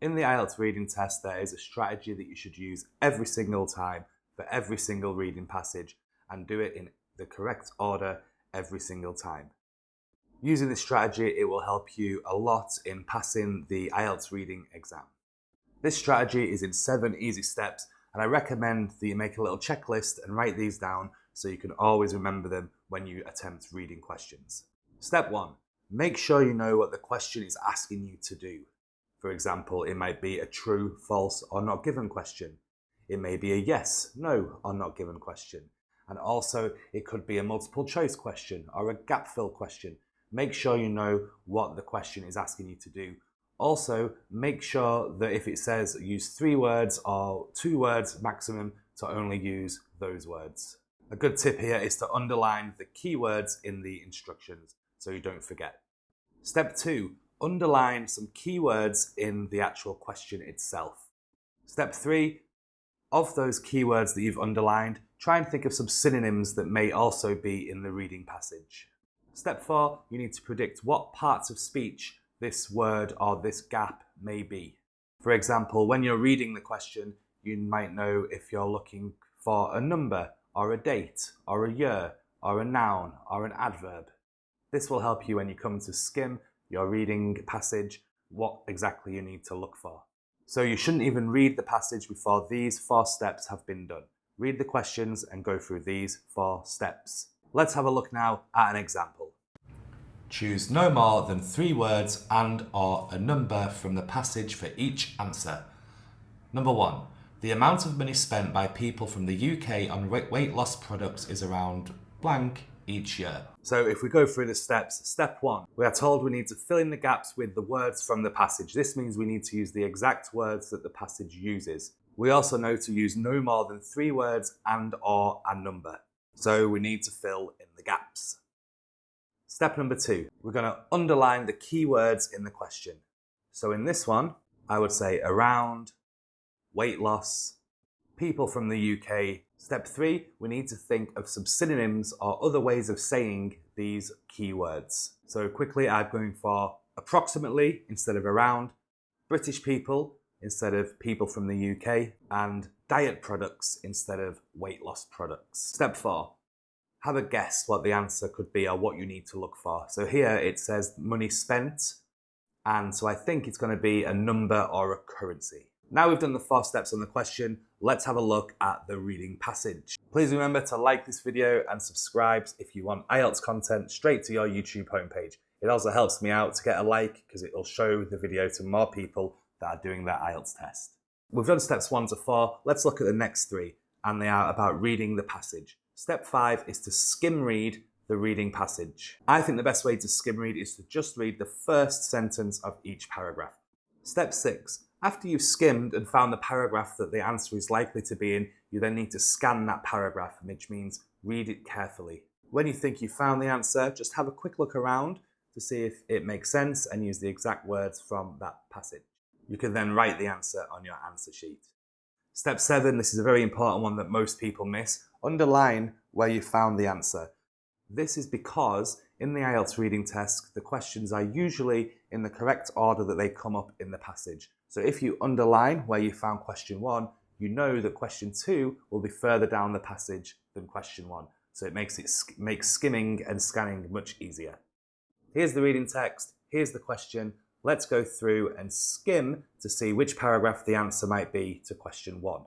In the IELTS reading test, there is a strategy that you should use every single time for every single reading passage and do it in the correct order every single time. Using this strategy, it will help you a lot in passing the IELTS reading exam. This strategy is in 7 easy steps, and I recommend that you make a little checklist and write these down so you can always remember them when you attempt reading questions. Step 1. Make sure you know what the question is asking you to do. For example, it might be a true, false, or not given question. It may be a yes, no, or not given question. And also, it could be a multiple choice question or a gap fill question. Make sure you know what the question is asking you to do. Also, make sure that if it says use 3 words or 2 words maximum, to only use those words. A good tip here is to underline the keywords in the instructions so you don't forget. Step 2, underline some keywords in the actual question itself. Step 3, of those keywords that you've underlined, try and think of some synonyms that may also be in the reading passage. Step 4, you need to predict what parts of speech this word or this gap may be. For example, when you're reading the question, you might know if you're looking for a number or a date or a year or a noun or an adverb. This will help you when you come to skim your reading passage, what exactly you need to look for. So you shouldn't even read the passage before these 4 steps have been done. Read the questions and go through these 4 steps. Let's have a look now at an example. Choose no more than 3 words and or a number from the passage for each answer. Number 1. The amount of money spent by people from the UK on weight loss products is around blank each year. So if we go through the steps, step 1, we are told we need to fill in the gaps with the words from the passage. This means we need to use the exact words that the passage uses. We also know to use no more than 3 words and or a number. So we need to fill in the gaps. Step number 2, we're going to underline the keywords in the question. So in this one, I would say around, weight loss, people from the UK. Step 3, we need to think of some synonyms or other ways of saying these keywords. So quickly, I'm going for approximately instead of around, British people instead of people from the UK, and diet products instead of weight loss products. Step 4, have a guess what the answer could be or what you need to look for. So here it says money spent, and so I think it's going to be a number or a currency. Now we've done the 4 steps on the question, let's have a look at the reading passage. Please remember to like this video and subscribe if you want IELTS content straight to your YouTube homepage. It also helps me out to get a like because it will show the video to more people that are doing their IELTS test. We've done steps 1 to 4, let's look at the next 3, and they are about reading the passage. Step 5 is to skim read the reading passage. I think the best way to skim read is to just read the first sentence of each paragraph. Step 6. After you've skimmed and found the paragraph that the answer is likely to be in, you then need to scan that paragraph, which means read it carefully. When you think you've found the answer, just have a quick look around to see if it makes sense and use the exact words from that passage. You can then write the answer on your answer sheet. Step 7, this is a very important one that most people miss. Underline where you found the answer. This is because in the IELTS reading test, the questions are usually in the correct order that they come up in the passage. So if you underline where you found question 1, you know that question 2 will be further down the passage than question 1. So it makes skimming and scanning much easier. Here's the reading text, here's the question. Let's go through and skim to see which paragraph the answer might be to question 1.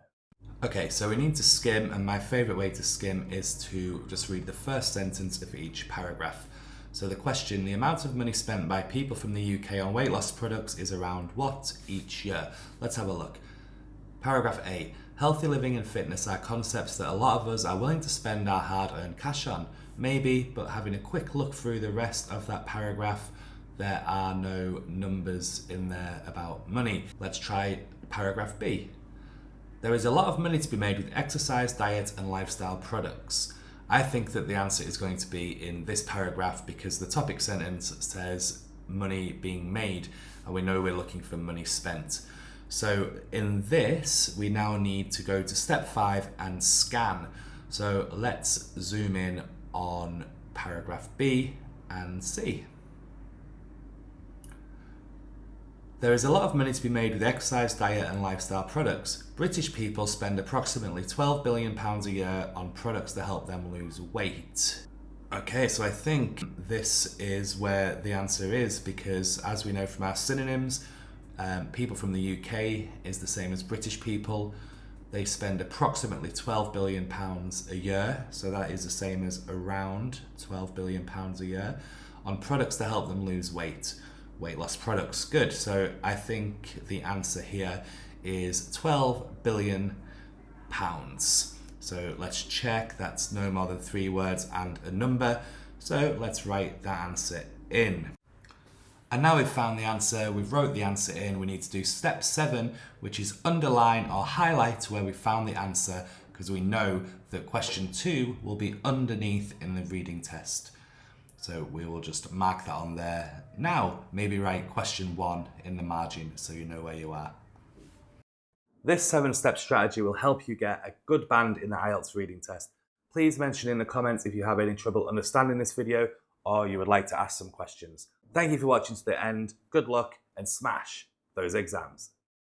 Okay, so we need to skim, and my favourite way to skim is to just read the first sentence of each paragraph. So the question, the amount of money spent by people from the UK on weight loss products is around what each year? Let's have a look. Paragraph A, healthy living and fitness are concepts that a lot of us are willing to spend our hard-earned cash on. Maybe, but having a quick look through the rest of that paragraph, there are no numbers in there about money. Let's try paragraph B. There is a lot of money to be made with exercise, diet and lifestyle products. I think that the answer is going to be in this paragraph because the topic sentence says money being made and we know we're looking for money spent. So in this, we now need to go to step 5 and scan. So let's zoom in on paragraph B and C. There is a lot of money to be made with exercise, diet and lifestyle products. British people spend approximately £12 billion a year on products that help them lose weight. Okay, so I think this is where the answer is, because as we know from our synonyms, people from the UK is the same as British people. They spend approximately £12 billion a year, so that is the same as around £12 billion a year, on products to help them lose weight. Weight loss products, good. So I think the answer here is £12 billion. So let's check, that's no more than 3 words and a number. So let's write that answer in. And now we've found the answer, we've wrote the answer in, we need to do step 7, which is underline or highlight where we found the answer, because we know that question 2 will be underneath in the reading test. So we will just mark that on there. Now, maybe write question 1 in the margin so you know where you are. This 7-step strategy will help you get a good band in the IELTS reading test. Please mention in the comments if you have any trouble understanding this video or you would like to ask some questions. Thank you for watching to the end. Good luck and smash those exams.